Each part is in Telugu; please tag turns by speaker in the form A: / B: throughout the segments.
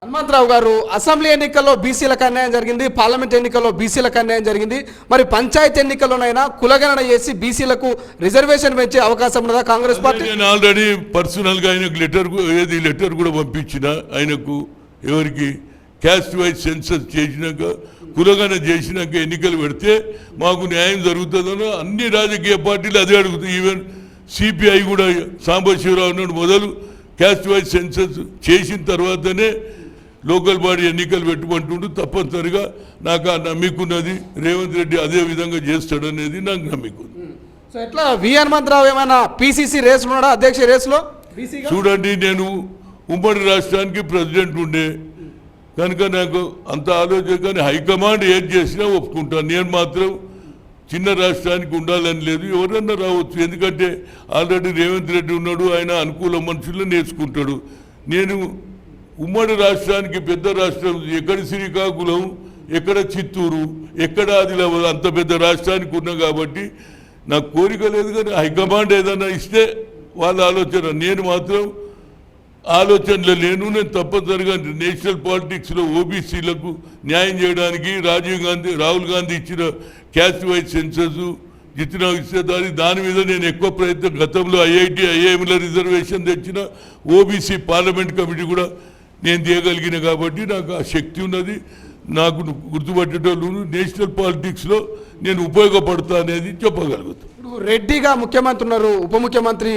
A: హనుమంతరావు గారు అసెంబ్లీ ఎన్నికల్లో బీసీలకు అన్యాయం జరిగింది, పార్లమెంట్ ఎన్నికల్లో బీసీలకు అన్యాయం జరిగింది. మరి పంచాయతీ ఎన్నికల్లోనైనా కులగణన చేసి బీసీలకు రిజర్వేషన్ పెంచే అవకాశం ఉన్నదా కాంగ్రెస్ పార్టీ?
B: నేను ఆల్రెడీ పర్సనల్గా ఆయనకు లెటర్ కూడా పంపించిన ఆయనకు. ఎవరికి? క్యాస్ట్ వైజ్ సెన్సస్ చేసినాక కులగణన చేసినాక ఎన్నికలు పెడితే మాకు న్యాయం జరుగుతుందని అన్ని రాజకీయ పార్టీలు అదే అడుగుతాయి. ఈవెన్ సిపిఐ కూడా సాంబశివరావు నాడు మొదలు క్యాస్ట్ వైజ్ సెన్సస్ చేసిన తర్వాతనే లోకల్ బాడీ ఎన్నికలు పెట్టుకుంటుండు. తప్పనిసరిగా నాకు ఆ నమ్మికున్నది. రేవంత్ రెడ్డి అదే విధంగా చేస్తాడనేది నాకు నమ్మికుంది.
A: సో ఎట్లా వి హనుమంతరావు ఏమైనా పిసిసి రేస్ ఉన్నాడా, అధ్యక్ష రేసులో?
B: చూడండి, నేను ఉమ్మడి రాష్ట్రానికి ప్రెసిడెంట్ ఉండే కనుక నాకు అంత ఆలోచన, కానీ హైకమాండ్ ఏది చేసినా ఒప్పుకుంటాను. నేను మాత్రం చిన్న రాష్ట్రానికి ఉండాలని లేదు, ఎవరన్నా రావచ్చు. ఎందుకంటే ఆల్రెడీ రేవంత్ రెడ్డి ఉన్నాడు, ఆయన అనుకూల మనుషులను నేర్చుకుంటాడు. నేను ఉమ్మడి రాష్ట్రానికి పెద్ద రాష్ట్రం ఎక్కడ శ్రీకాకుళం, ఎక్కడ చిత్తూరు, ఎక్కడ ఆదిలాబాద్, అంత పెద్ద రాష్ట్రానికి ఉన్నా కాబట్టి నాకు కోరిక లేదు. కానీ హైకమాండ్ ఏదైనా ఇస్తే వాళ్ళ ఆలోచన, నేను మాత్రం ఆలోచనలో లేను. నేను తప్పనిసరిగా నేషనల్ పాలిటిక్స్లో ఓబీసీలకు న్యాయం చేయడానికి రాహుల్ గాంధీ ఇచ్చిన క్యాస్ట్ వైజ్ సెన్సస్ జితిన ఇచ్చేదాన్ని దాని మీద నేను ఎక్కువ ప్రయత్నం, గతంలో ఐఐటి ఐఐఎంల రిజర్వేషన్ తెచ్చిన ఓబీసీ పార్లమెంట్ కమిటీ కూడా నేను తీయగలిగిన కాబట్టి నాకు ఆ శక్తి ఉన్నది. నాకు గుర్తుపట్టేటోళ్ళు నేషనల్ పాలిటిక్స్లో నేను ఉపయోగపడతా అనేది చెప్పగలుగుతాను.
A: రెడ్డిగా ముఖ్యమంత్రి ఉన్నారు, ఉప ముఖ్యమంత్రి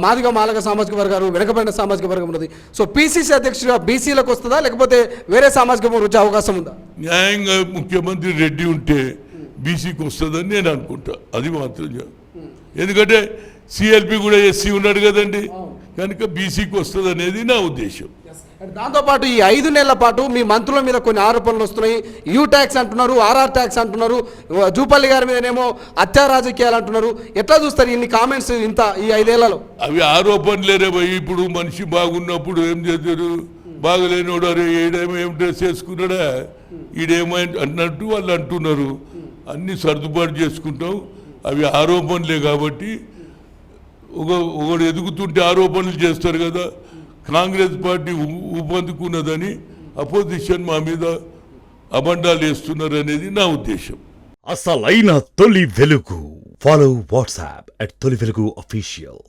A: మాదిగ మాలగ సామాజిక వర్గాలు, వెనుకబడిన సామాజిక వర్గం ఉన్నది. సో పిసిసి అధ్యక్షుడిగా బీసీలకు వస్తుందా, లేకపోతే వేరే సామాజిక వర్గం వచ్చే అవకాశం ఉందా?
B: న్యాయంగా ముఖ్యమంత్రి రెడ్డి ఉంటే బీసీకి వస్తుందని నేను అనుకుంటా. అది మాత్రం ఎందుకంటే సిఎల్పి కూడా ఎస్సీ ఉన్నాడు కదండి, కనుక బీసీకి వస్తుంది అనేది నా ఉద్దేశం.
A: దాంతోపాటు ఈ 5 నెలల పాటు మీ మంత్రుల మీద కొన్ని ఆరోపణలు వస్తున్నాయి. యూ ట్యాక్స్ అంటున్నారు, ఆర్ఆర్ ట్యాక్స్ అంటున్నారు, జూపల్లి గారి మీదనేమో హత్యా రాజకీయాలు అంటున్నారు. ఎట్లా చూస్తారు ఇన్ని కామెంట్స్ ఇంత ఈ 5 ఏళ్లలో?
B: అవి ఆరోపణలేరే భయ్. ఇప్పుడు మనిషి బాగున్నప్పుడు ఏం చేశారు, బాగలేనోడు అరే ఈడేమో ఏం డ్రెస్ వేసుకున్నాడా, ఈడేమో అన్నట్టు వాళ్ళు అంటున్నారు. అన్నీ సర్దుబాటు చేసుకుంటాం. అవి ఆరోపణలే కాబట్టి ఒకడు ఎదుగుతుంటే ఆరోపణలు చేస్తారు కదా. కాంగ్రెస్ పార్టీ ఊపందుకున్నదని అపోజిషన్ మా మీద అబండాలు వేస్తున్నారు అనేది నా ఉద్దేశం.
C: అసలైన తొలి వెలుగు. ఫాలో వాట్సాప్ @తొలి వెలుగు అఫీషియల్.